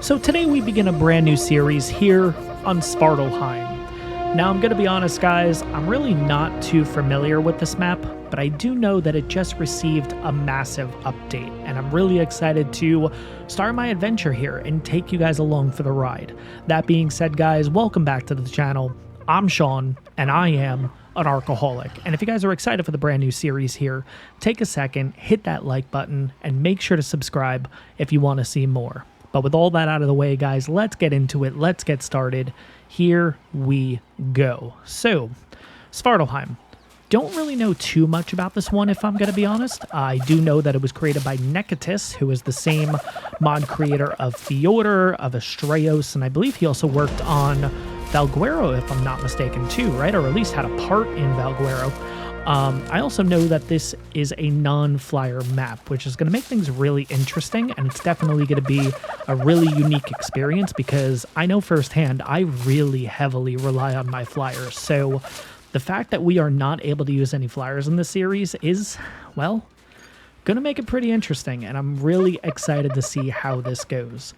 So today we begin a brand new series here on Svartalfheim. Now I'm going to be honest guys, I'm really not too familiar with this map, but I do know that it just received a massive update, and I'm really excited to start my adventure here and take you guys along for the ride. That being said guys, welcome back to the channel. I'm Sean, and I am an ARKaholic, and if you guys are excited for the brand new series here, take a second, hit that like button, and make sure to subscribe if you want to see more. But with all that out of the way, guys, let's get into it. Let's get started. Here we go. So, Svartalfheim. Don't really know too much about this one, if I'm going to be honest. I do know that it was created by Nekatis, who is the same mod creator of Fyodor, of Astraeos, and I believe he also worked on Valguero, if I'm not mistaken, too, right? Or at least had a part in Valguero. I also know that this is a non-flyer map, which is going to make things really interesting, and it's definitely going to be a really unique experience because I know firsthand I really heavily rely on my flyers. So the fact that we are not able to use any flyers in this series is, well, going to make it pretty interesting, and I'm really excited to see how this goes.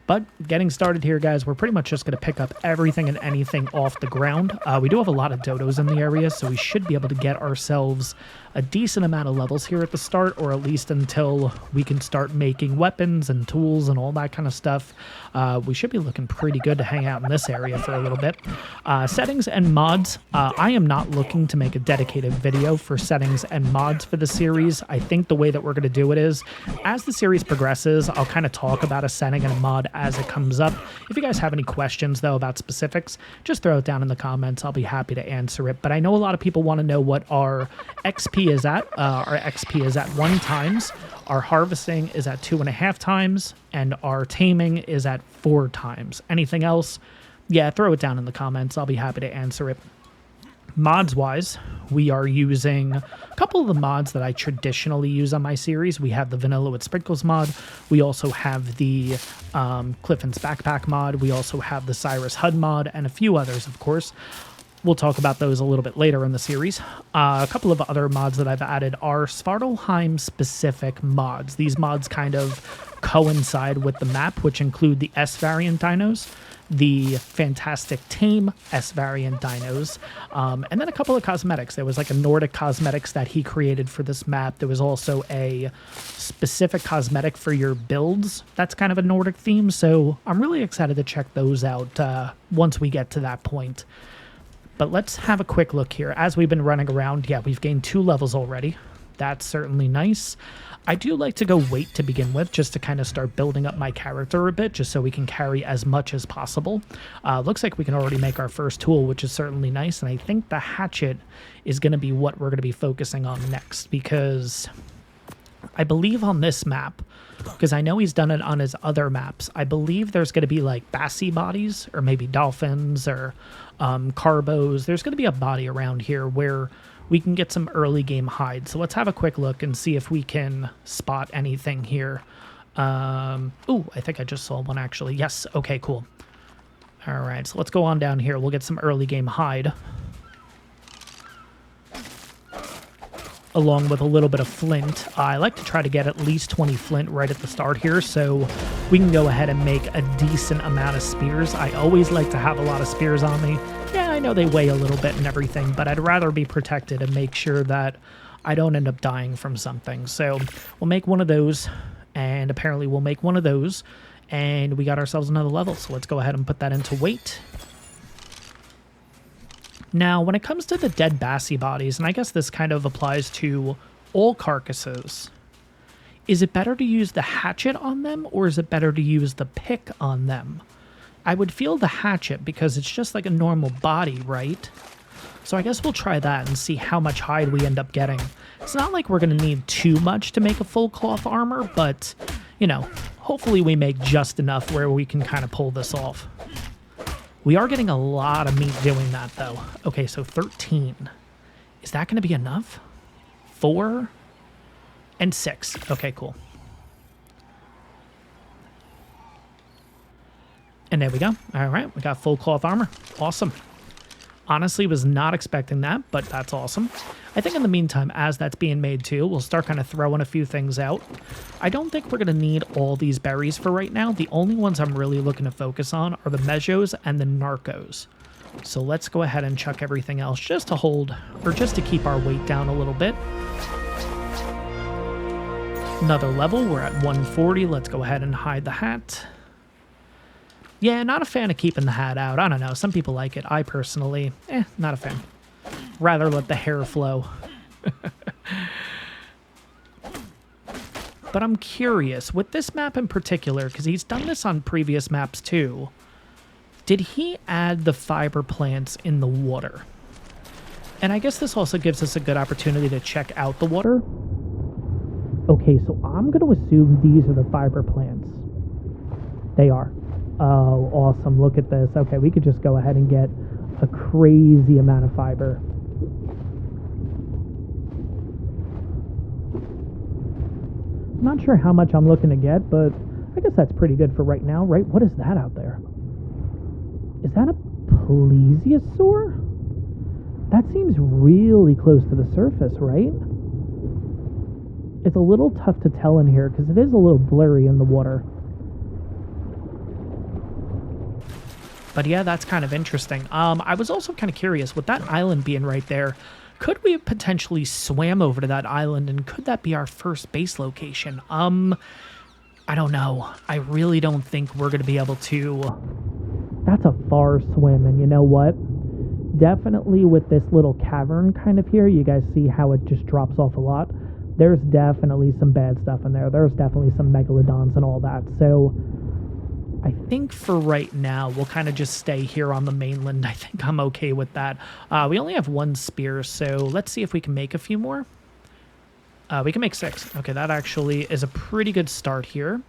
But getting started here, guys, we're pretty much just going to pick up everything and anything off the ground. We do have a lot of dodos in the area, so we should be able to get ourselves a decent amount of levels here at the start, or at least until we can start making weapons and tools and all that kind of stuff. We should be looking pretty good to hang out in this area for a little bit. Settings and mods. I am not looking to make a dedicated video for settings and mods for the series. I think the way that we're going to do it is, as the series progresses, I'll kind of talk about a setting and a mod as it comes up. If you guys have any questions, though, about specifics, just throw it down in the comments. I'll be happy to answer it. But I know a lot of people want to know what our XP is at. Our XP is at 1 times. Our harvesting is at 2.5 times. And our taming is at 4 times. Anything else? Yeah, throw it down in the comments. I'll be happy to answer it. Mods-wise, we are using a couple of the mods that I traditionally use on my series. We have the Vanilla with Sprinkles mod. We also have the Clifton's Backpack mod. We also have the Cyrus HUD mod and a few others, of course. We'll talk about those a little bit later in the series. A couple of other mods that I've added are Svartalfheim-specific mods. These mods kind of coincide with the map, which include the S-variant dinos, the fantastic tame S-variant dinos, and then a couple of cosmetics. There was like a Nordic cosmetics that he created for this map. There was also a specific cosmetic for your builds that's kind of a Nordic theme, so I'm really excited to check those out once we get to that point. But let's have a quick look here. As we've been running around, yeah, we've gained 2 levels already. That's certainly nice. I do like to go wait to begin with, just to kind of start building up my character a bit, just so we can carry as much as possible. Looks like we can already make our first tool, which is certainly nice, and I think the hatchet is going to be what we're going to be focusing on next, because I believe on this map, because I know he's done it on his other maps, I believe there's going to be like Bassie bodies, or maybe dolphins, or carbos. There's going to be a body around here where we can get some early game hides. So let's have a quick look and see if we can spot anything here. Ooh, I think I just saw one actually. Yes, okay, cool. All right, so let's go on down here. We'll get some early game hide, along with a little bit of flint. I like to try to get at least 20 flint right at the start here, so we can go ahead and make a decent amount of spears. I always like to have a lot of spears on me. Yeah, I know they weigh a little bit and everything, but I'd rather be protected and make sure that I don't end up dying from something. So we'll make one of those, and apparently we'll make one of those, and we got ourselves another level. So let's go ahead and put that into weight. Now, when it comes to the dead Bassie bodies, and I guess this kind of applies to all carcasses, is it better to use the hatchet on them, or is it better to use the pick on them? I would feel the hatchet because it's just like a normal body, right? So I guess we'll try that and see how much hide we end up getting. It's not like we're going to need too much to make a full cloth armor, but, you know, hopefully we make just enough where we can kind of pull this off. We are getting a lot of meat doing that, though. Okay, so 13. Is that going to be enough? 4 and 6. Okay, cool. And there we go. All right, we got full cloth armor. Awesome. Honestly, was not expecting that, but that's awesome. I think in the meantime, as that's being made too, we'll start kind of throwing a few things out. I don't think we're going to need all these berries for right now. The only ones I'm really looking to focus on are the mejos and the narcos. So let's go ahead and chuck everything else just to hold, or just to keep our weight down a little bit. Another level, we're at 140. Let's go ahead and hide the hat. Yeah, not a fan of keeping the hat out. I don't know. Some people like it. I personally, not a fan. Rather let the hair flow. But I'm curious, with this map in particular, because he's done this on previous maps too, did he add the fiber plants in the water? And I guess this also gives us a good opportunity to check out the water. Okay, so I'm going to assume these are the fiber plants. They are. Oh, awesome. Look at this. Okay, we could just go ahead and get a crazy amount of fiber. I'm not sure how much I'm looking to get, but I guess that's pretty good for right now, right? What is that out there? Is that a plesiosaur? That seems really close to the surface, right? It's a little tough to tell in here because it is a little blurry in the water. But yeah, that's kind of interesting. I was also kind of curious, with that island being right there, could we have potentially swam over to that island, and could that be our first base location? I don't know. I really don't think we're going to be able to. That's a far swim, and you know what? Definitely with this little cavern kind of here, you guys see how it just drops off a lot? There's definitely some bad stuff in there. There's definitely some megalodons and all that, so I think for right now, we'll kind of just stay here on the mainland. I think I'm okay with that. We only have one spear, so let's see if we can make a few more. We can make 6. Okay, that actually is a pretty good start here.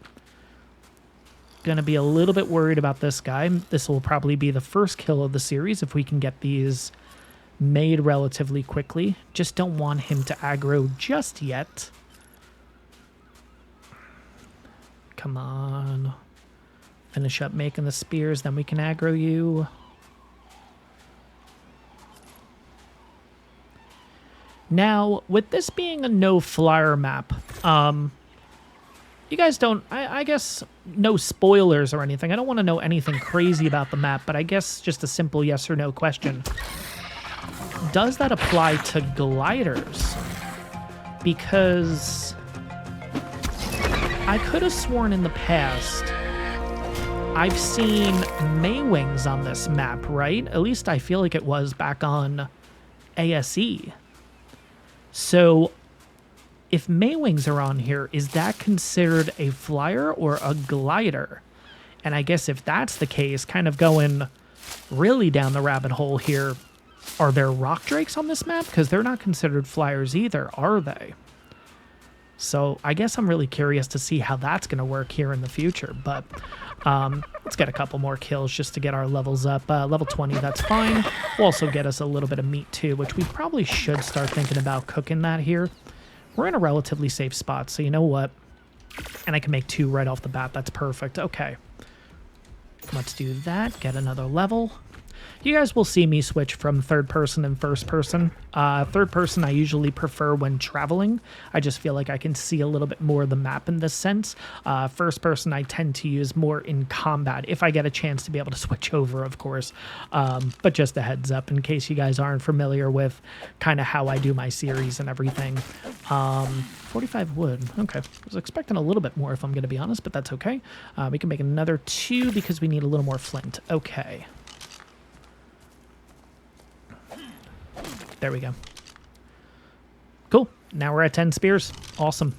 Gonna be a little bit worried about this guy. This will probably be the first kill of the series if we can get these made relatively quickly. Just don't want him to aggro just yet. Come on. Finish up making the spears, then we can aggro you. Now, with this being a no-flyer map, you guys don't, I guess, no spoilers or anything. I don't want to know anything crazy about the map, but I guess just a simple yes or no question. Does that apply to gliders? Because I could have sworn in the past I've seen Maywings on this map, right? At least I feel like it was back on ASE. So if Maywings are on here, is that considered a flyer or a glider? And I guess if that's the case, kind of going really down the rabbit hole here, are there rock drakes on this map? Because they're not considered flyers either, are they? So I guess I'm really curious to see how that's going to work here in the future. But let's get a couple more kills just to get our levels up. Level 20, that's fine. Will also get us a little bit of meat too, which we probably should start thinking about cooking that here. We're in a relatively safe spot, so you know what? And I can make 2 right off the bat. That's perfect. Okay. Let's do that. Get another level. You guys will see me switch from third person and first person. Third person I usually prefer when traveling. I just feel like I can see a little bit more of the map in this sense. First person I tend to use more in combat, if I get a chance to be able to switch over, of course. But just a heads up in case you guys aren't familiar with kind of how I do my series and everything. 45 wood. Okay. I was expecting a little bit more if I'm going to be honest, but that's okay. We can make another 2 because we need a little more flint. Okay. There we go. Cool. Now we're at 10 spears. Awesome.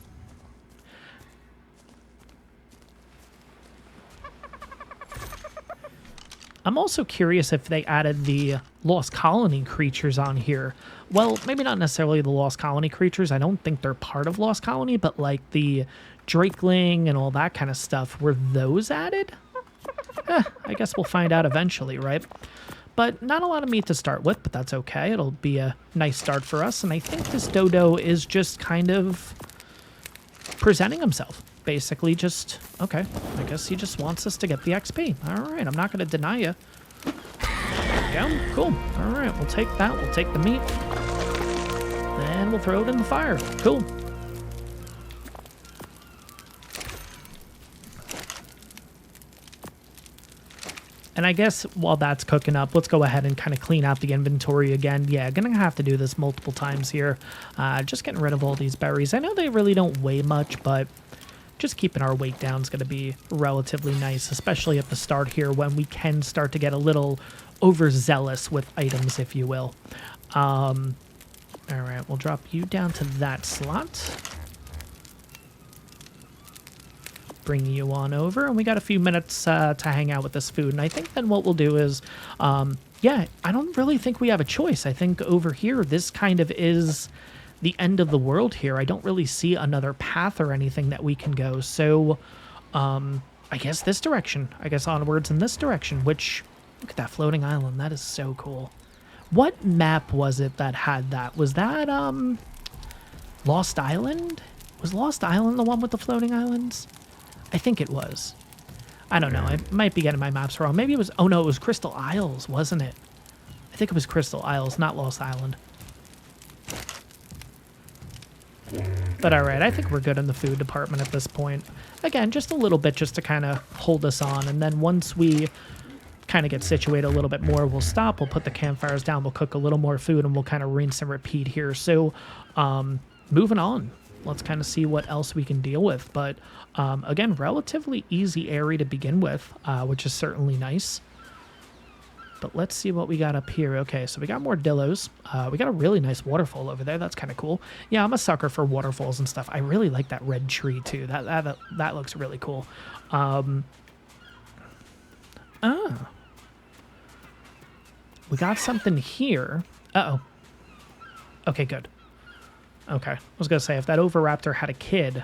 I'm also curious if they added the Lost Colony creatures on here. Well, maybe not necessarily the Lost Colony creatures. I don't think they're part of Lost Colony, but like the Drakeling and all that kind of stuff. Were those added? I guess we'll find out eventually, right? But not a lot of meat to start with, but that's okay. It'll be a nice start for us. And I think this dodo is just kind of presenting himself. Basically just, okay, I guess he just wants us to get the XP. All right, I'm not going to deny you. we go. Cool. All right, we'll take that. We'll take the meat. And we'll throw it in the fire. Cool. And I guess while that's cooking up, let's go ahead and kind of clean out the inventory again. Yeah, gonna have to do this multiple times here. Just getting rid of all these berries. I know they really don't weigh much, but just keeping our weight down is going to be relatively nice, especially at the start here when we can start to get a little overzealous with items, if you will. All right, we'll drop you down to that slot. Bring you on over, and we got a few minutes to hang out with this food. And I think then what we'll do is, yeah, I don't really think we have a choice. I think over here, this kind of is the end of the world here. I don't really see another path or anything that we can go. So, I guess this direction. I guess onwards in this direction, which, look at that floating island. That is so cool. What map was it that had that? Was that, Lost Island? Was Lost Island the one with the floating islands? I think it was. I don't know. I might be getting my maps wrong. Maybe it was, oh no, it was Crystal Isles, wasn't it? I think it was Crystal Isles, not Lost Island. But all right, I think we're good in the food department at this point. Again, just a little bit just to kind of hold us on. And then once we kind of get situated a little bit more, we'll stop, we'll put the campfires down, we'll cook a little more food, and we'll kind of rinse and repeat here. So moving on, let's kind of see what else we can deal with. But again, relatively easy area to begin with, which is certainly nice. But let's see what we got up here. Okay, so we got more dillos. We got a really nice waterfall over there. That's kind of cool. Yeah, I'm a sucker for waterfalls and stuff. I really like that red tree too. That looks really cool. We got something here. Uh-oh. Okay, good. Okay, I was gonna say, if that Oviraptor had a kid,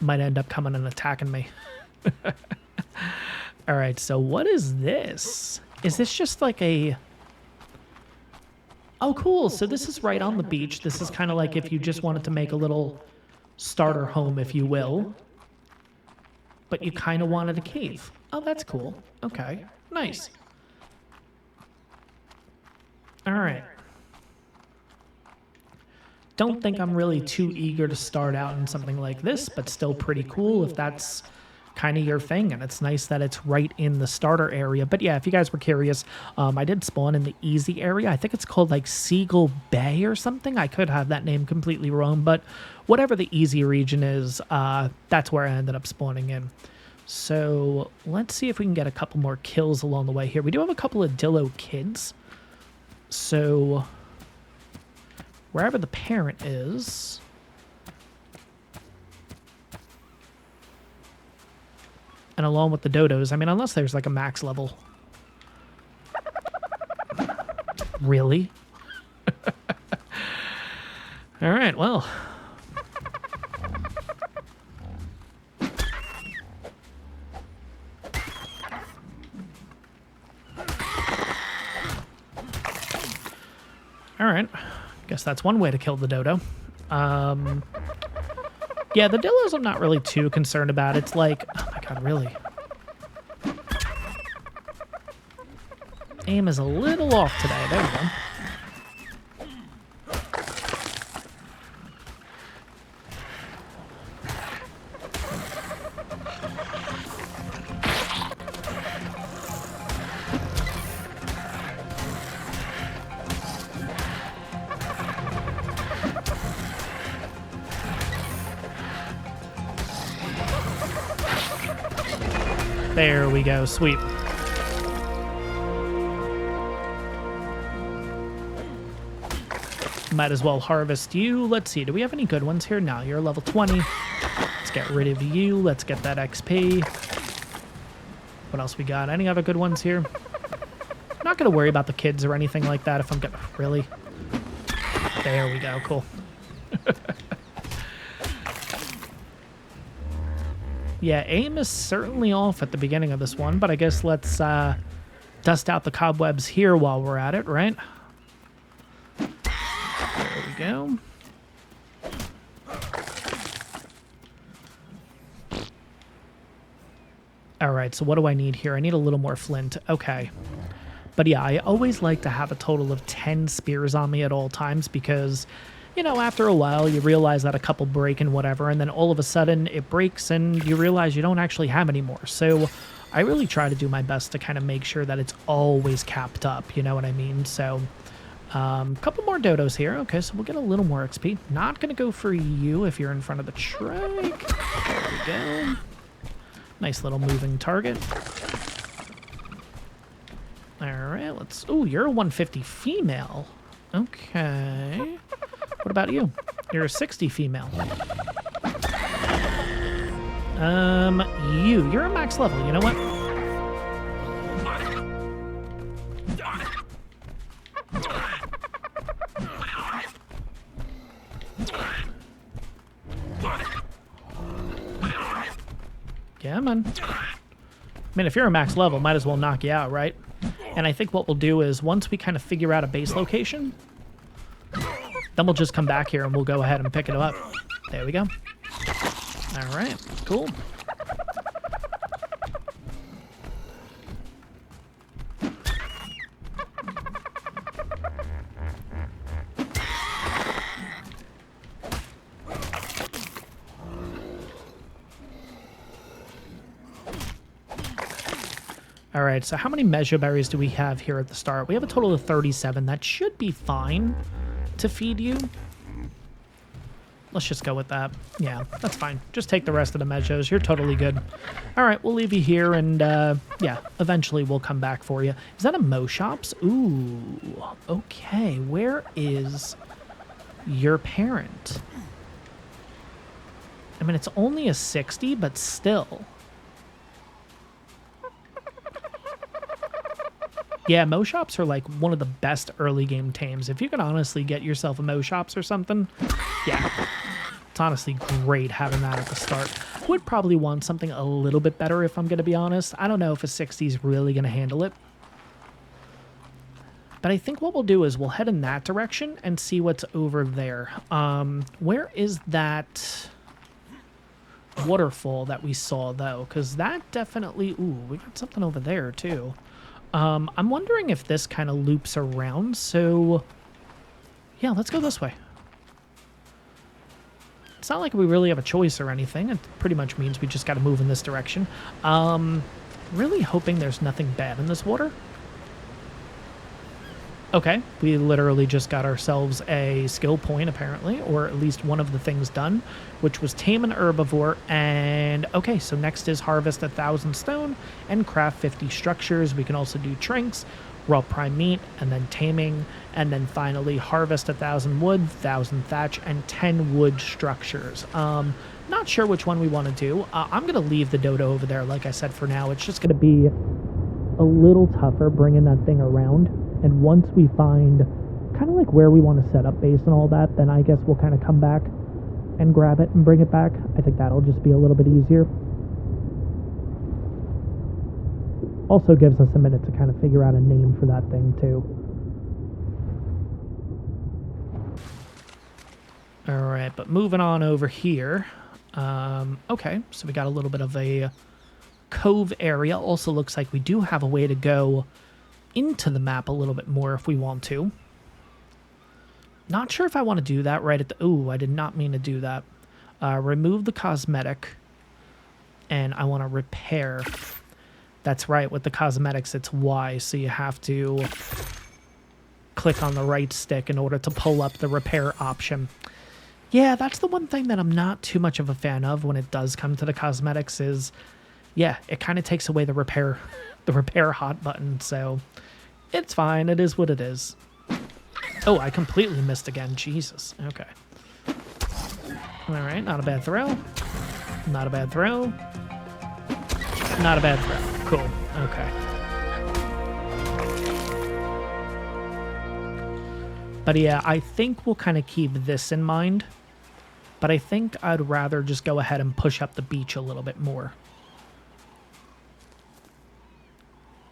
might end up coming and attacking me. All right, so what is this? Is this just like a... Oh, cool. So this is right on the beach. This is kind of like if you just wanted to make a little starter home, if you will. But you kind of wanted a cave. Oh, that's cool. Okay, nice. All right. Don't think I'm really too eager to start out in something like this, but still pretty cool if that's kind of your thing, and it's nice that it's right in the starter area. But yeah, if you guys were curious, I did spawn in the easy area. I think it's called like Seagull Bay or something. I could have that name completely wrong, but whatever the easy region is, that's where I ended up spawning in. So let's see if we can get a couple more kills along the way here. We do have a couple of Dillo kids, so wherever the parent is, and along with the dodos, I mean, unless there's like a max level. Really? All right, well. All right. Guess that's one way to kill the dodo. Yeah, the dillos I'm not really too concerned about. It's like, oh my god, really? Aim is a little off today. There we go. There we go, sweet. Might as well harvest you. Let's see, do we have any good ones here? No, you're level 20. Let's get rid of you. Let's get that XP. What else we got? Any other good ones here? I'm not going to worry about the kids or anything like that if I'm going to... Really? There we go, cool. Yeah, aim is certainly off at the beginning of this one, but I guess let's dust out the cobwebs here while we're at it, right? There we go. All right, so what do I need here? I need a little more flint. Okay. But yeah, I always like to have a total of 10 spears on me at all times because, you know, after a while you realize that a couple break and whatever, and then all of a sudden it breaks and you realize you don't actually have any more. So I really try to do my best to kind of make sure that it's always capped up, you know what I mean? So a couple more dodos here. Okay, so we'll get a little more XP. Not going to go for you if you're in front of the trike. There we go. Nice little moving target. All right, let's... Ooh, you're a 150 female. Okay. What about you? You're a 60 female. You're a max level. You know what? Yeah, man. I mean, if you're a max level, might as well knock you out, right? And I think what we'll do is once we kind of figure out a base location, then we'll just come back here and we'll go ahead and pick it up. There we go. All right, cool. All right, so how many measure berries do we have here at the start? We have a total of 37. That should be fine to feed you. Let's just go with that. Yeah, that's fine. Just take the rest of the measures. You're totally good. All right, we'll leave you here, and yeah, eventually we'll come back for you. Is that a moschops? Ooh, okay. Where is your parent? I mean, it's only a 60, but still. Yeah, moschops are like one of the best early game tames. If you can honestly get yourself a moschops or something, yeah, it's honestly great having that at the start. Would probably want something a little bit better if I'm going to be honest. I don't know if a 60 is really going to handle it. But I think what we'll do is we'll head in that direction and see what's over there. Where is that waterfall that we saw though? Because that definitely, ooh, we got something over there too. I'm wondering if this kind of loops around, so yeah, let's go this way. It's not like we really have a choice or anything. It pretty much means we just got to move in this direction. Really hoping there's nothing bad in this water. Okay, we literally just got ourselves a skill point, apparently, or at least one of the things done, which was tame an herbivore. And okay, so next is harvest 1,000 stone and craft 50 structures. We can also do trinks, raw prime meat, and then taming, and then finally harvest 1,000 wood, 1,000 thatch, and 10 wood structures. Not sure which one we want to do. I'm going to leave the dodo over there, like I said, for now. It's just going to be a little tougher bringing that thing around. And once we find kind of like where we want to set up base and all that, then I guess we'll kind of come back and grab it and bring it back. I think that'll just be a little bit easier. Also gives us a minute to kind of figure out a name for that thing too. All right, but moving on over here. Okay, so we got a little bit of a cove area. Also looks like we do have a way to go into the map a little bit more if we want to. Not sure if I want to do that right at the... Ooh, I did not mean to do that. Remove the cosmetic. And I want to repair. That's right, with the cosmetics it's Y, so you have to click on the right stick in order to pull up the repair option. Yeah, that's the one thing that I'm not too much of a fan of when it does come to the cosmetics is, yeah, it kind of takes away the repair hot button, so it's fine. It is what it is. Oh, I completely missed again. Jesus. Okay. All right, not a bad throw. Not a bad throw. Not a bad throw. Cool. Okay. But yeah, I think we'll kind of keep this in mind. But I think I'd rather just go ahead and push up the beach a little bit more.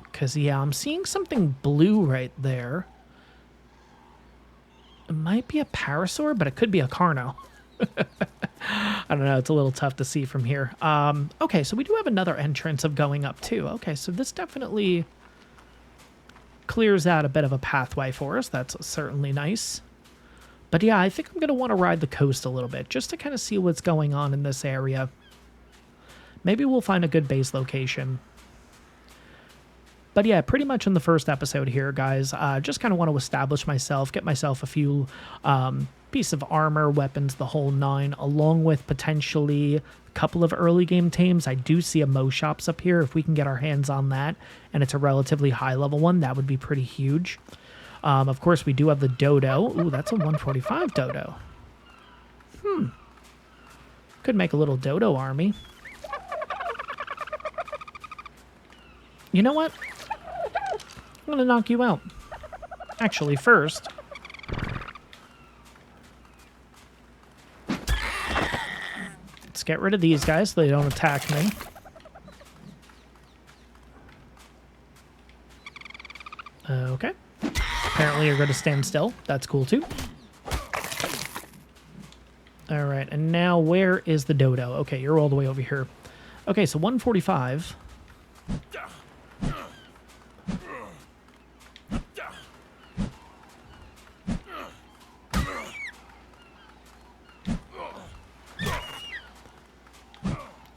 Because, yeah, I'm seeing something blue right there. It might be a parasaur, but it could be a carno. I don't know. It's a little tough to see from here. Okay, so we do have another entrance of going up too. Okay, so this definitely clears out a bit of a pathway for us. That's certainly nice. But yeah, I think I'm going to want to ride the coast a little bit just to kind of see what's going on in this area. Maybe we'll find a good base location. But yeah, pretty much in the first episode here, guys, just kind of want to establish myself, get myself a few piece of armor, weapons, the whole nine, along with potentially a couple of early game tames. I do see a moschops up here. If we can get our hands on that, and it's a relatively high level one, that would be pretty huge. Of course, we do have the dodo. Ooh, that's a 145 dodo. Could make a little dodo army. You know what? I'm gonna knock you out. Actually, first, let's get rid of these guys so they don't attack me. Okay. Apparently you're going to stand still. That's cool too. All right, and now where is the dodo? Okay, you're all the way over here. Okay, so 145.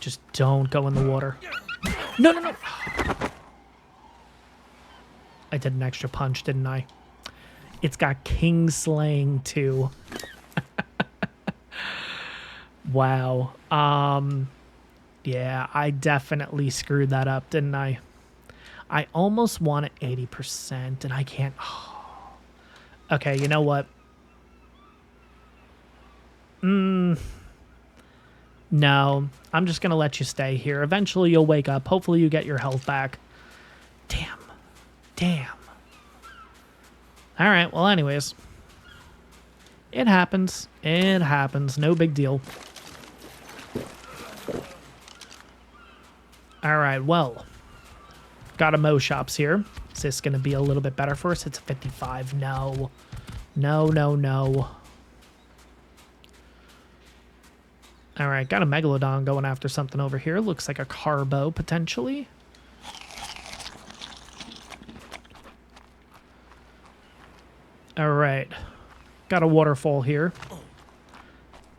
Just don't go in the water. No, no, no. I did an extra punch, didn't I? It's got king slaying too. Wow. Yeah, I definitely screwed that up, didn't I? I almost want it 80% and I can't. Oh. Okay, you know what? No, I'm just going to let you stay here. Eventually you'll wake up. Hopefully you get your health back. Damn. Damn. All right, well, anyways. It happens. It happens. No big deal. All right, well. Got a moschops here. Is this going to be a little bit better for us? It's a 55. No. No, no, no. All right, got a megalodon going after something over here. Looks like a carbo, potentially. All right. Got a waterfall here.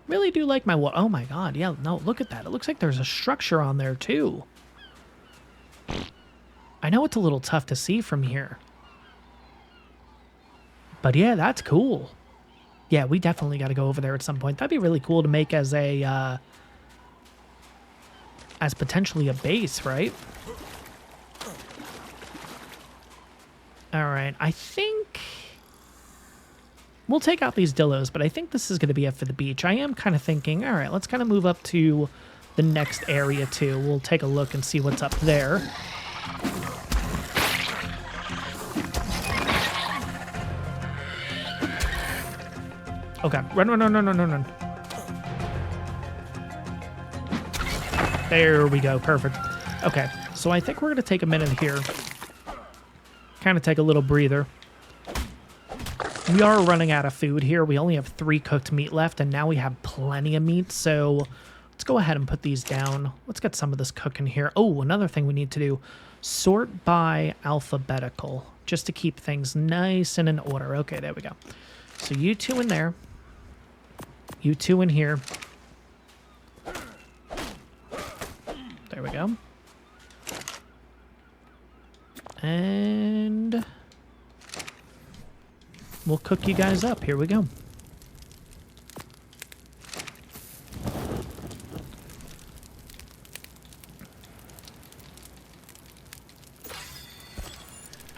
Really do like my water. Oh, my God. Yeah, no, look at that. It looks like there's a structure on there, too. I know it's a little tough to see from here. But, yeah, that's cool. Yeah, we definitely got to go over there at some point. That'd be really cool to make as a, as potentially a base, right? All right, I think we'll take out these dillos, but I think this is going to be it for the beach. I am kind of thinking, all right, let's kind of move up to the next area, too. We'll take a look and see what's up there. Okay, run, run, run, run, run, run, run. There we go, perfect. Okay, so I think we're going to take a minute here. Kind of take a little breather. We are running out of food here. We only have 3 cooked meat left, and now we have plenty of meat, so let's go ahead and put these down. Let's get some of this cooking here. Oh, another thing we need to do, sort by alphabetical, just to keep things nice and in order. Okay, there we go. So you 2 in there. You 2 in here. There we go. And we'll cook you guys up. Here we go.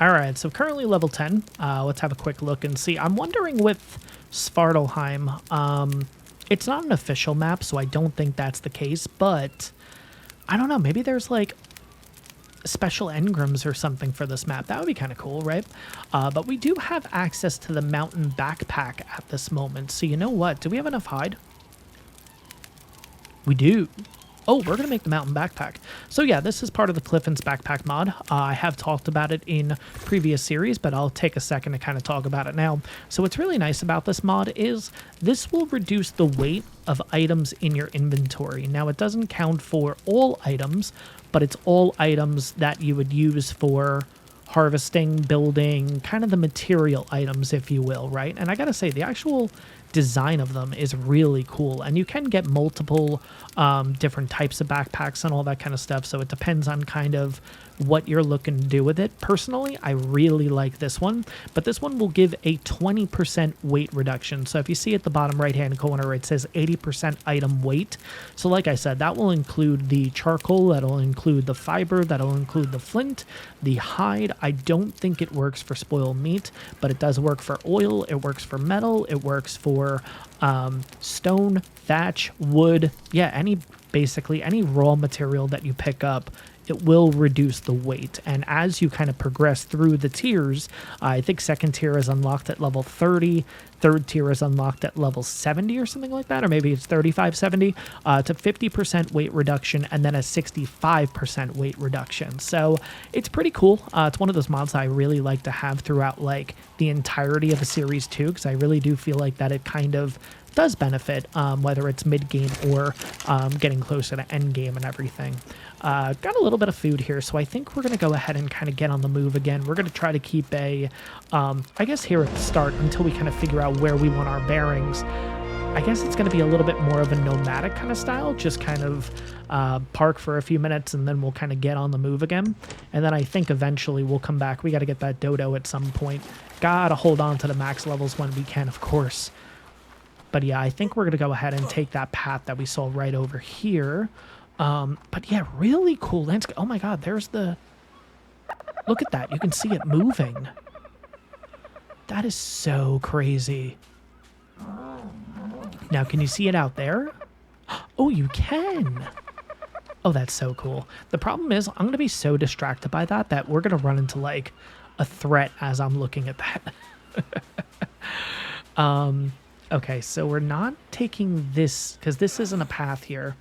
All right, so currently level 10. Let's have a quick look and see. I'm wondering with Svartalfheim, it's not an official map, so I don't think that's the case, but I don't know. Maybe there's like special engrams or something for this map. That would be kind of cool, right? But we do have access to the mountain backpack at this moment. So you know what? Do we have enough hide? We do. Oh, we're going to make the mountain backpack. So yeah, this is part of the Clifton's backpack mod. I have talked about it in previous series, but I'll take a second to kind of talk about it now. So what's really nice about this mod is this will reduce the weight of items in your inventory. Now, it doesn't count for all items, but it's all items that you would use for harvesting, building, kind of the material items, if you will, right? And I gotta say, the actual design of them is really cool, and you can get multiple different types of backpacks and all that kind of stuff, so it depends on kind of what you're looking to do with it. Personally, I really like this one, but this one will give a 20% weight reduction. So if you see at the bottom right hand corner, it says 80% item weight. So like I said, that will include the charcoal, that'll include the fiber, that'll include the flint, the hide. I don't think it works for spoiled meat, but it does work for oil, it works for metal, it works for stone, thatch, wood, yeah, basically any raw material that you pick up, it will reduce the weight. And as you kind of progress through the tiers, I think second tier is unlocked at level 30, third tier is unlocked at level 70 or something like that, or maybe it's 35, 70, to 50% weight reduction, and then a 65% weight reduction. So it's pretty cool. It's one of those mods I really like to have throughout like the entirety of the series too, because I really do feel like that it kind of does benefit, whether it's mid-game or getting closer to end game and everything. Got a little bit of food here, so I think we're going to go ahead and kind of get on the move again. We're going to try to keep I guess here at the start, until we kind of figure out where we want our bearings, I guess it's going to be a little bit more of a nomadic kind of style, just kind of park for a few minutes, and then we'll kind of get on the move again. And then I think eventually we'll come back. We got to get that dodo at some point. Got to hold on to the max levels when we can, of course. But yeah, I think we're going to go ahead and take that path that we saw right over here. But yeah, really cool landscape. Oh my god, there's the... Look at that. You can see it moving. That is so crazy. Now, can you see it out there? Oh, you can. Oh, that's so cool. The problem is, I'm going to be so distracted by that we're going to run into, like, a threat as I'm looking at that. Okay, so we're not taking this, because this isn't a path here.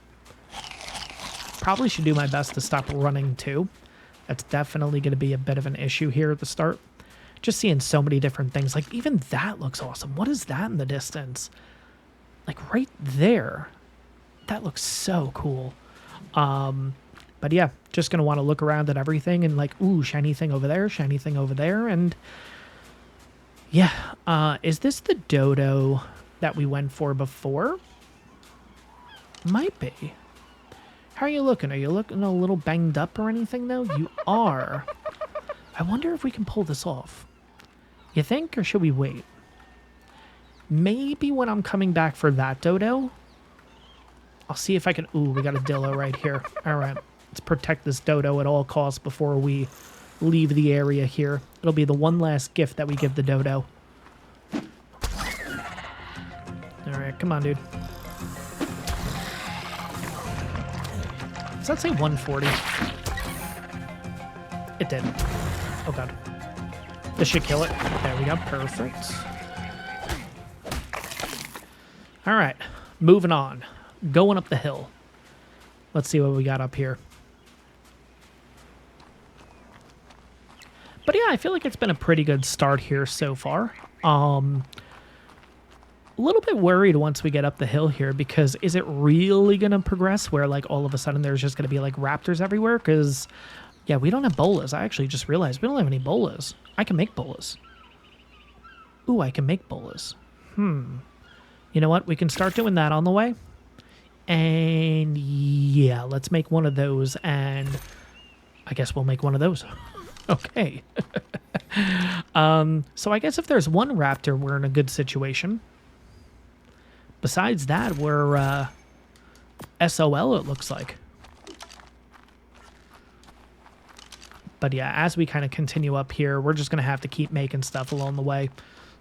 Probably should do my best to stop running, too. That's definitely going to be a bit of an issue here at the start. Just seeing so many different things. Like, even that looks awesome. What is that in the distance? Like, right there. That looks so cool. But yeah, just going to want to look around at everything and like, ooh, shiny thing over there, shiny thing over there. And yeah, is this the dodo that we went for before? Might be. How are you looking? Are you looking a little banged up or anything, though? You are. I wonder if we can pull this off. You think, or should we wait? Maybe when I'm coming back for that dodo, I'll see if I can... Ooh, we got a dillo right here. All right, let's protect this dodo at all costs before we leave the area here. It'll be the one last gift that we give the dodo. All right, come on, dude. Does that say 140? It did. Oh, God. This should kill it. There we go. Perfect. All right. Moving on. Going up the hill. Let's see what we got up here. But yeah, I feel like it's been a pretty good start here so far. A little bit worried once we get up the hill here, because is it really going to progress where like all of a sudden there's just going to be like raptors everywhere? Because yeah, we don't have bolas. I actually just realized we don't have any bolas. I can make bolas. Ooh, I can make bolas. You know what? We can start doing that on the way. And yeah, let's make one of those, and I guess we'll make one of those. Okay. So I guess if there's one raptor, we're in a good situation. Besides that, we're SOL, it looks like. But yeah, as we kind of continue up here, we're just going to have to keep making stuff along the way.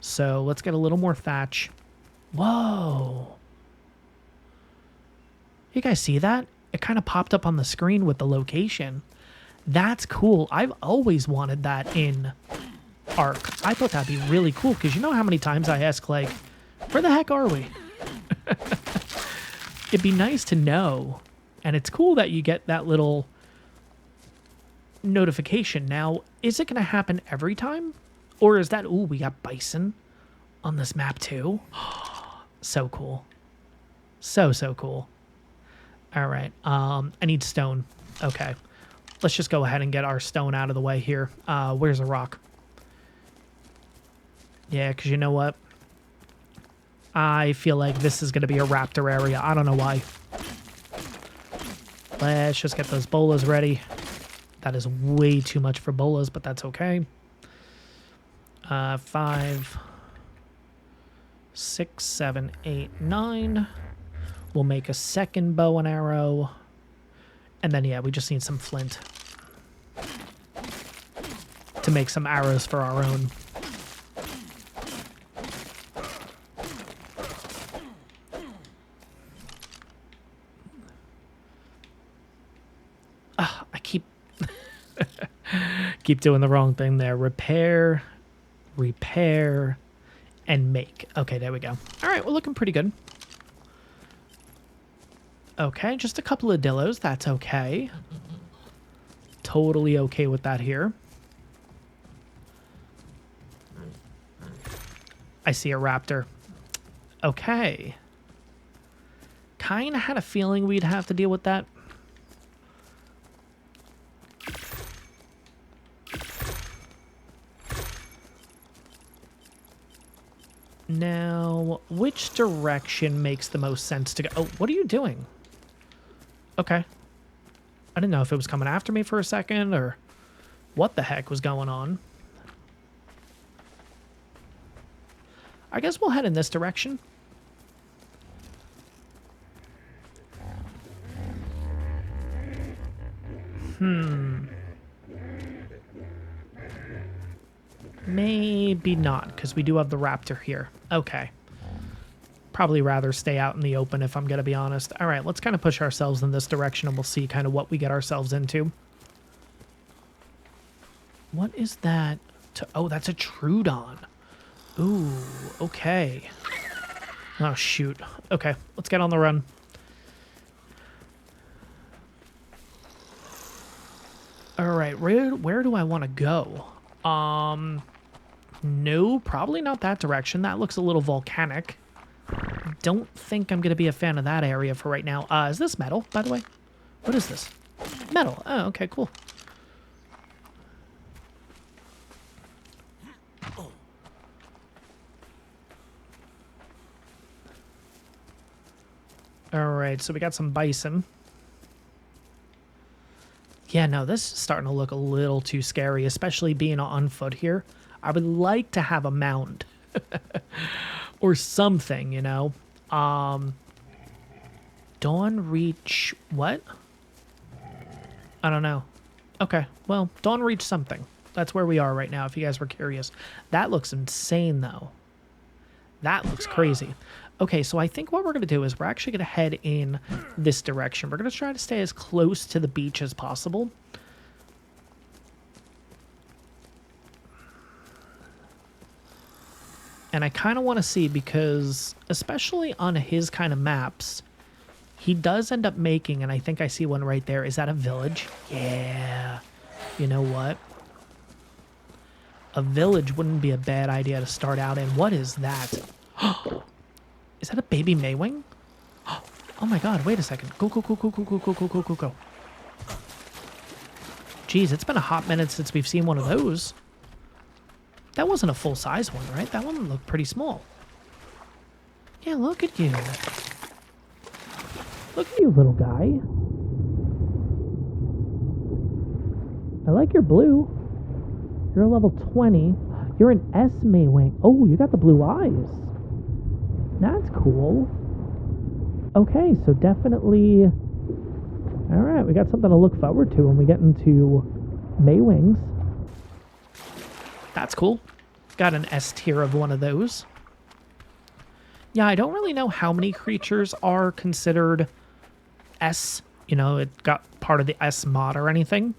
So let's get a little more thatch. Whoa. You guys see that? It kind of popped up on the screen with the location. That's cool. I've always wanted that in Ark. I thought that'd be really cool, because you know how many times I ask, like, where the heck are we? It'd be nice to know And it's cool that you get that little notification. Now, is it going to happen every time? Or is that, ooh, we got bison on this map too? So cool. So cool. All right. I need stone. Okay. Let's just go ahead and get our stone out of the way here. Where's a rock? Yeah, because you know what? I feel like this is going to be a raptor area. I don't know why. Let's just get those bolas ready. That is way too much for bolas, but that's okay. 5, 6, 7, 8, 9. We'll make a second bow and arrow. And then, yeah, we just need some flint to make some arrows for our own. I keep doing the wrong thing there. Repair, and make. Okay, there we go. All right, we're looking pretty good. Okay, just a couple of dillos. That's okay. Totally okay with that here. I see a raptor. Okay. Kind of had a feeling we'd have to deal with that. Now, which direction makes the most sense to go? Oh, what are you doing? Okay. I didn't know if it was coming after me for a second or what the heck was going on. I guess we'll head in this direction. Maybe not, because we do have the raptor here. Okay. Probably rather stay out in the open if I'm going to be honest. All right, let's kind of push ourselves in this direction and we'll see kind of what we get ourselves into. What is that? Oh, that's a Troodon. Ooh, okay. Oh, shoot. Okay, let's get on the run. All right, where do I want to go? No, probably not that direction. That looks a little volcanic. Don't think I'm going to be a fan of that area for right now. Is this metal, by the way? What is this? Metal. Oh, okay, cool. All right, so we got some bison. Yeah, no, this is starting to look a little too scary, especially being on foot here. I would like to have a mound or something, you know. Dawn reach what? I don't know. Okay, well, Dawn reach something. That's where we are right now, if you guys were curious. That looks insane, though. That looks crazy. Okay, so I think what we're going to do is we're actually going to head in this direction. We're going to try to stay as close to the beach as possible. And I kind of want to see because, especially on his kind of maps, he does end up making, and I think I see one right there. Is that a village? Yeah. You know what? A village wouldn't be a bad idea to start out in. What is that? Is that a baby Maywing? Oh my god, wait a second. Go. Jeez, it's been a hot minute since we've seen one of those. That wasn't a full-size one, right? That one looked pretty small. Yeah, look at you. Look at you, little guy. I like your blue. You're a level 20. You're an S Maywing. Oh, you got the blue eyes. That's cool. Okay, so definitely... Alright, we got something to look forward to when we get into Maywings. That's cool. Got an S tier of one of those. Yeah, I don't really know how many creatures are considered S. You know, it got part of the S mod or anything.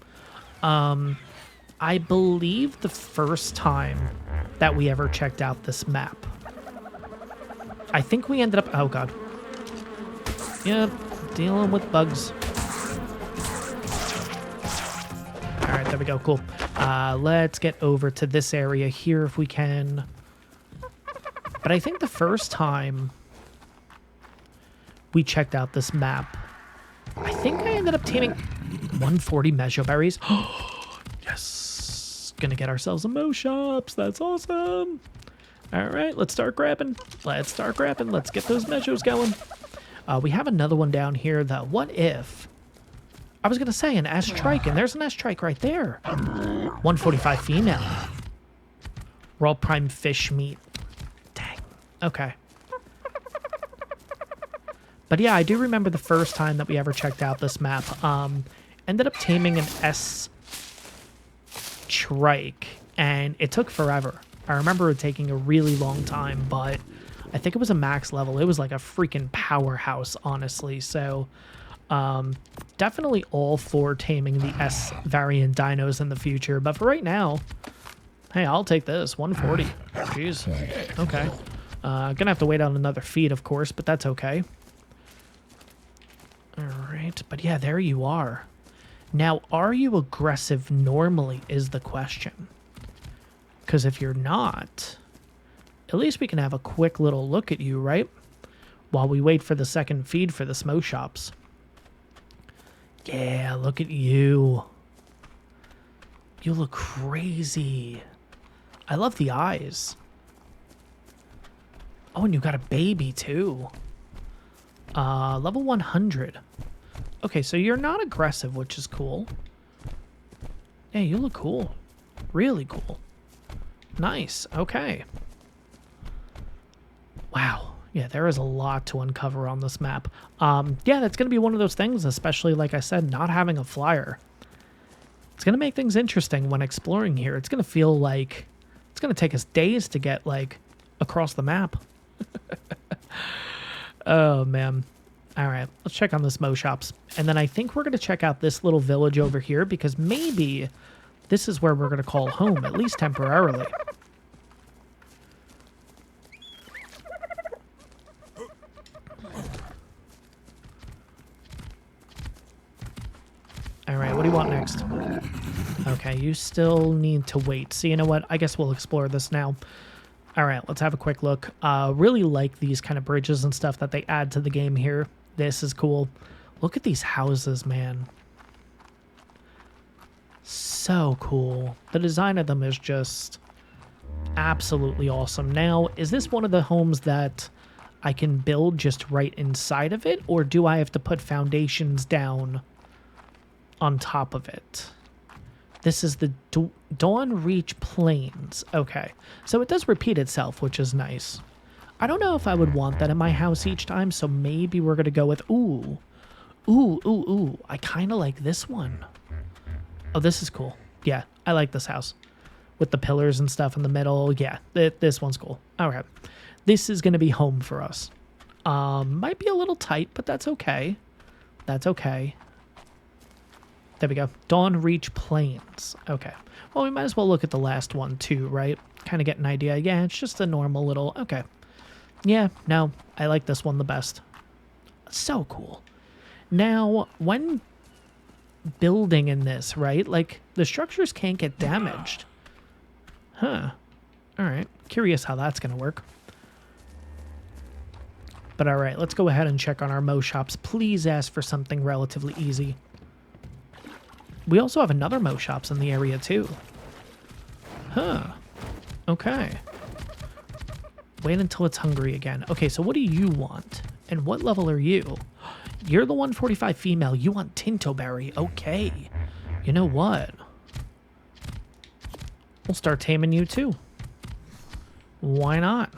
I believe the first time that we ever checked out this map, I think we ended up... Oh, God. Yep, dealing with bugs. there we go. Cool. Let's get over to this area here if we can. But I think the first time we checked out this map, I think I ended up taming 140 mejoberries. Yes. Gonna get ourselves a moschops. That's awesome. All right, let's start grabbing. Let's get those mejos going. We have another one down here, though. What if... I was going to say an S-trike, and there's an S-trike right there. 145 female. Raw prime fish meat. Dang. Okay. But yeah, I do remember the first time that we ever checked out this map. Ended up taming an S-trike, and it took forever. I remember it taking a really long time, but I think it was a max level. It was like a freaking powerhouse, honestly. So definitely all for taming the S variant dinos in the future. But for right now, hey, I'll take this. 140. Jeez. Okay. Gonna have to wait on another feed, of course, but that's okay. All right. But yeah, there you are. Now, are you aggressive normally is the question. Because if you're not, at least we can have a quick little look at you, right? While we wait for the second feed for the moschops. Yeah, look at you. You look crazy. I love the eyes. Oh, and you got a baby too. Level 100. Okay, so you're not aggressive, which is cool. Yeah, you look cool. Really cool. Nice. Okay. Wow. Yeah, there is a lot to uncover on this map. Yeah, that's going to be one of those things, especially, like I said, not having a flyer. It's going to make things interesting when exploring here. It's going to feel like it's going to take us days to get, like, across the map. Oh, man. All right, let's check on this moschops. And then I think we're going to check out this little village over here because maybe this is where we're going to call home, at least temporarily. All right, what do you want next? Okay, you still need to wait. So you know what? I guess we'll explore this now. All right, let's have a quick look. Really like these kind of bridges and stuff that they add to the game here. This is cool. Look at these houses, man. So cool. The design of them is just absolutely awesome. Now, is this one of the homes that I can build just right inside of it, or do I have to put foundations down on top of it? This is the Dawn Reach Plains. Okay, so it does repeat itself, which is nice. I don't know if I would want that in my house each time, so maybe we're going to go with, ooh, I kind of like this one. Oh, this is cool. Yeah, I like this house. With the pillars and stuff in the middle. Yeah, this one's cool. All right. This is going to be home for us. Might be a little tight, but that's okay. That's okay. There we go. Dawn Reach Plains. Okay. Well, we might as well look at the last one too, right? Kind of get an idea. Yeah, it's just a normal little... Okay. Yeah, no, I like this one the best. So cool. Now, when building in this, right? Like, the structures can't get damaged. Huh. All right. Curious how that's going to work. But all right, let's go ahead and check on our moschops. Please ask for something relatively easy. We also have another moschops in the area too. Huh. Okay. Wait until it's hungry again. Okay, so what do you want? And what level are you? You're the 145 female. You want Tintoberry. Okay. You know what? We'll start taming you too. Why not?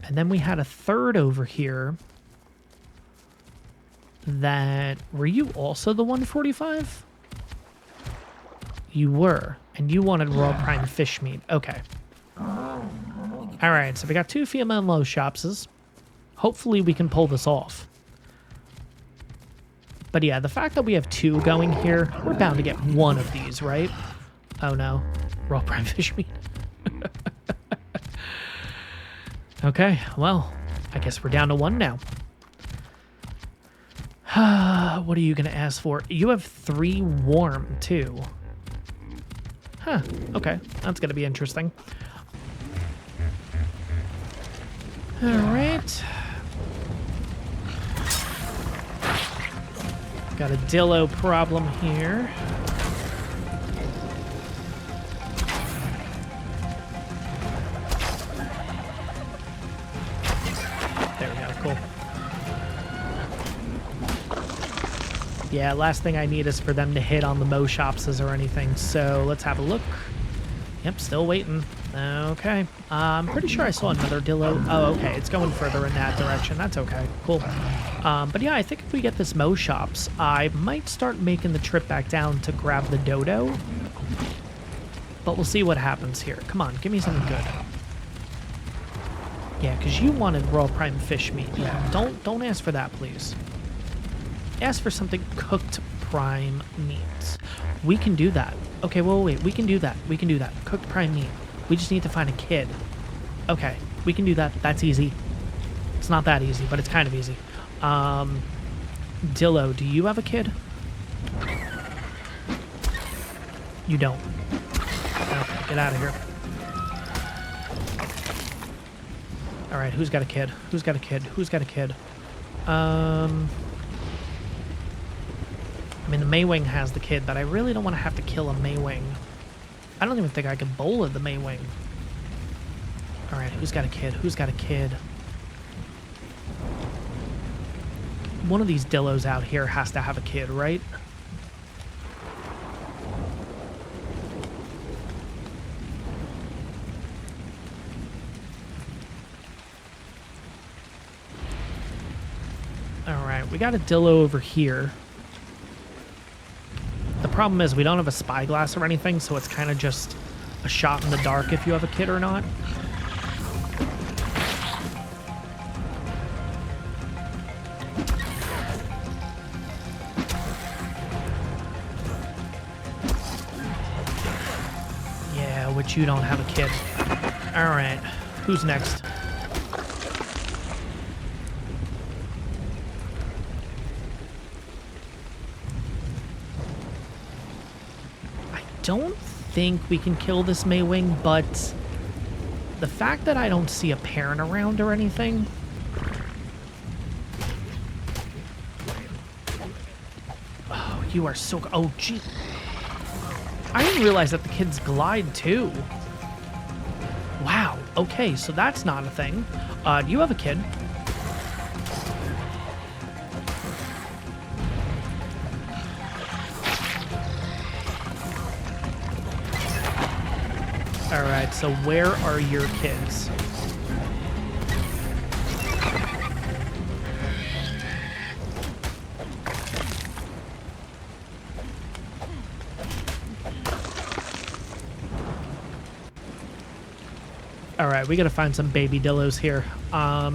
And then we had a third over here that... Were you also the 145? You were. And you wanted raw prime fish meat. Okay. Alright, so we got 2 female moshopses. Hopefully we can pull this off. But yeah, the fact that we have 2 going here, we're bound to get one of these, right? Oh no. Raw prime fish meat. Okay, well, I guess we're down to 1 now. What are you going to ask for? You have 3 warm, too. Huh, okay. That's going to be interesting. All right. Got a dillo problem here. There we go, cool. Yeah, last thing I need is for them to hit on the moschops or anything, so let's have a look. Yep, still waiting. Okay. I'm pretty sure I saw another dillo. Oh, okay, it's going further in that direction. That's okay, cool. But yeah, I think if we get this moschops, I might start making the trip back down to grab the dodo. But we'll see what happens here. Come on, give me something good. Yeah, because you wanted raw prime fish meat. Yeah, don't ask for that, please. Ask for something cooked prime meat. We can do that. Okay, well, wait, we can do that. We can do that. Cooked prime meat. We just need to find a kid. Okay, we can do that. That's easy. It's not that easy, but it's kind of easy. Dillo, do you have a kid? You don't. Okay, get out of here. All right, who's got a kid? Who's got a kid? Who's got a kid? I mean, the Maywing has the kid, but I really don't want to have to kill a Maywing. I don't even think I could bowl at the Maywing. All right, who's got a kid? Who's got a kid? One of these dillos out here has to have a kid, right? All right, we got a dillo over here. The problem is we don't have a spyglass or anything, so it's kind of just a shot in the dark if you have a kid or not. Yeah, which you don't have a kid. All right, who's next? Don't think we can kill this Maywing, but the fact that I don't see a parent around or anything. Oh, you are so... Oh, gee. I didn't realize that the kids glide, too. Wow. Okay, so that's not a thing. Do you have a kid? Alright, so where are your kids? Alright, we gotta find some baby dillos here. I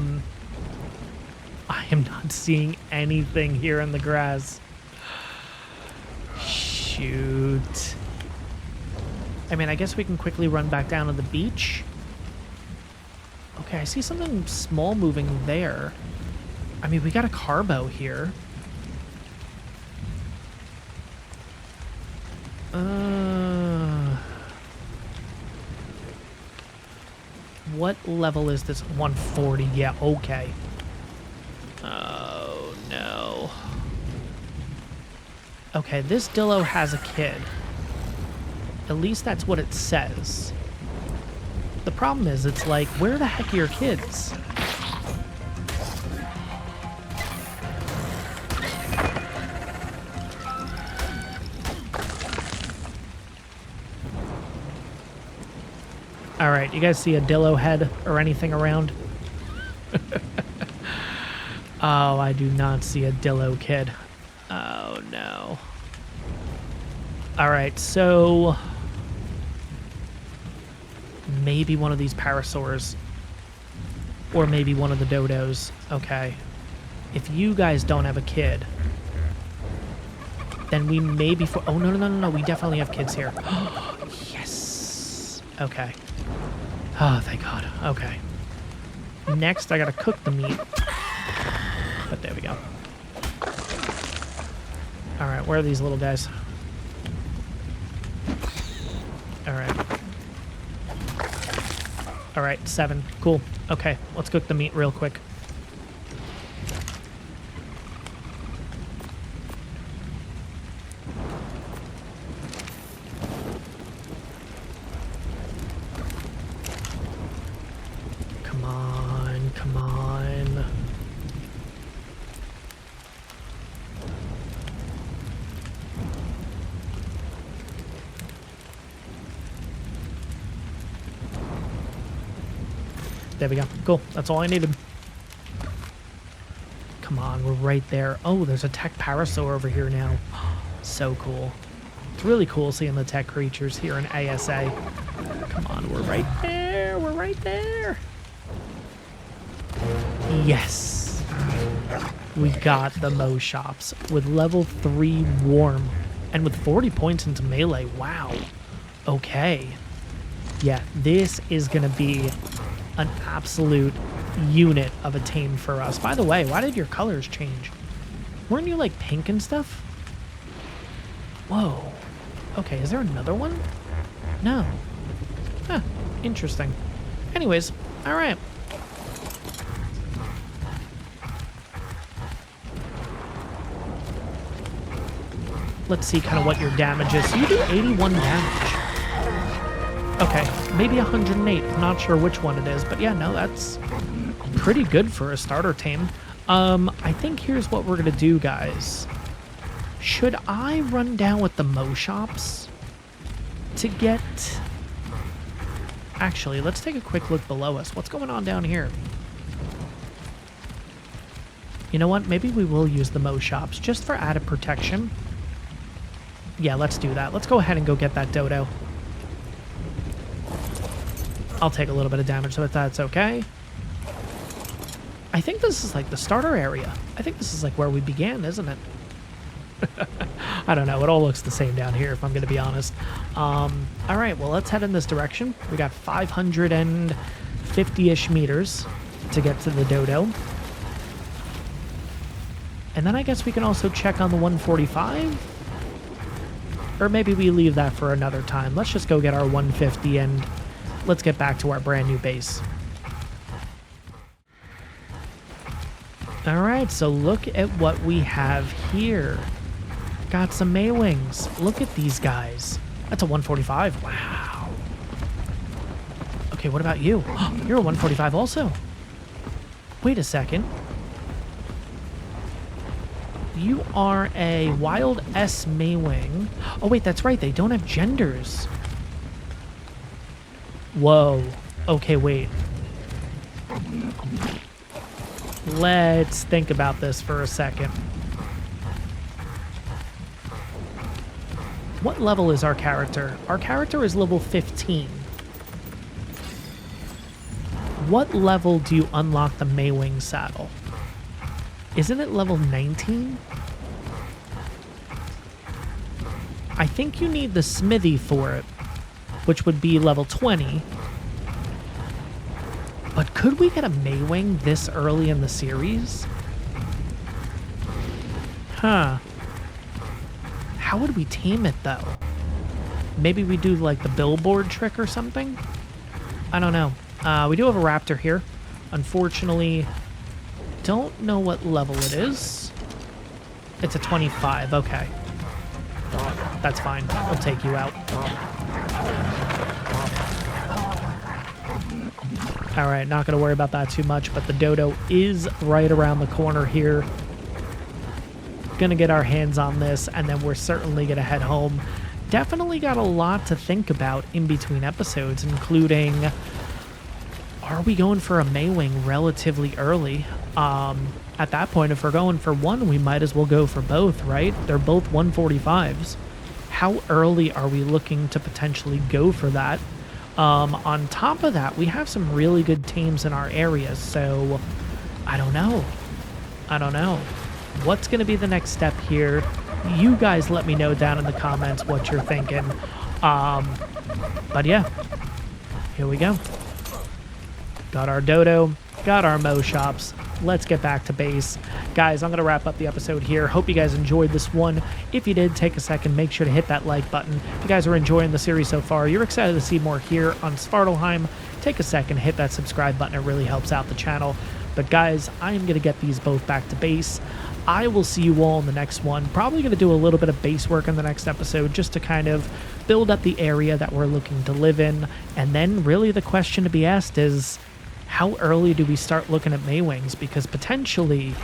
am not seeing anything here in the grass. Shoot. I mean, I guess we can quickly run back down to the beach. Okay, I see something small moving there. I mean, we got a carbo here. What level is this? 140. Yeah, okay. Oh, no. Okay, this dillo has a kid. At least that's what it says. The problem is, it's like, where the heck are your kids? Alright, you guys see a dillo head or anything around? Oh, I do not see a dillo kid. Oh, no. Alright, so... maybe one of these parasaurs. Or maybe one of the dodos. Okay. If you guys don't have a kid, then we may be... oh, no. We definitely have kids here. Yes. Okay. Oh, thank God. Okay. Next, I gotta cook the meat. But there we go. right, where are these little guys? All right. All right, 7. Cool. Okay, let's cook the meat real quick. Come on, come on. There we go. Cool. That's all I needed. Come on, we're right there. Oh, there's a tech parasaur over here now. So cool. It's really cool seeing the tech creatures here in ASA. Come on, we're right there. We're right there. Yes. We got the moschops with level 3 warm and with 40 points into melee. Wow. Okay. Yeah, this is going to be an absolute unit of a tame for us. By the way, why did your colors change? Weren't you like pink and stuff? Whoa. Okay, is there another one? No. Huh, interesting. Anyways, all right. Let's see kind of what your damage is. So you do 81 damage. Okay, maybe 108. I'm not sure which one it is, but yeah, no, that's pretty good for a starter tame. I think here's what we're gonna do, guys. Should I run down with the moschops to get... Actually, let's take a quick look below us. What's going on down here? You know what? Maybe we will use the moschops just for added protection. Yeah, let's do that. Let's go ahead and go get that dodo. I'll take a little bit of damage, so if that's okay. I think this is like the starter area. I think this is like where we began, isn't it? I don't know. It all looks the same down here, if I'm going to be honest. All right, well, let's head in this direction. We got 550-ish meters to get to the dodo. And then I guess we can also check on the 145. Or maybe we leave that for another time. Let's just go get our 150 and... let's get back to our brand new base. All right, so look at what we have here. Got some Maywings. Look at these guys. That's a 145. Wow. Okay, what about you? You're a 145 also. Wait a second. You are a Wild S Maywing. Oh, wait, that's right. They don't have genders. Whoa. Okay, wait. Let's think about this for a second. What level is our character? Our character is level 15. What level do you unlock the Maywing saddle? Isn't it level 19? I think you need the smithy for it, which would be level 20. But could we get a Maywing this early in the series? Huh. How would we tame it, though? Maybe we do, like, the billboard trick or something? I don't know. We do have a raptor here. Unfortunately, don't know what level it is. It's a 25. Okay. That's fine. We'll take you out. All right, not going to worry about that too much, but the dodo is right around the corner here. Going to get our hands on this, and then we're certainly going to head home. Definitely got a lot to think about in between episodes, including, are we going for a Maywing relatively early? At that point, if we're going for one, we might as well go for both, right? They're both 145s. How early are we looking to potentially go for that? On top of that, we have some really good teams in our area, so I don't know. What's going to be the next step here? You guys let me know down in the comments what you're thinking. But yeah, here we go. Got our dodo, got our moschops. let's get back to base. Guys, I'm going to wrap up the episode here. Hope you guys enjoyed this one. If you did, take a second, make sure to hit that like button. If you guys are enjoying the series so far, you're excited to see more here on Svartalfheim, take a second, hit that subscribe button. It really helps out the channel. But guys, I am going to get these both back to base. I will see you all in the next one. Probably going to do a little bit of base work in the next episode just to kind of build up the area that we're looking to live in. And then really the question to be asked is, how early do we start looking at Maywings? Because potentially,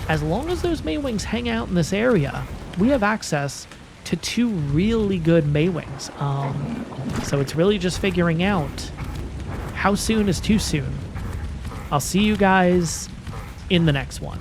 as long as those Maywings hang out in this area, we have access to 2 really good Maywings. So it's really just figuring out how soon is too soon. I'll see you guys in the next one.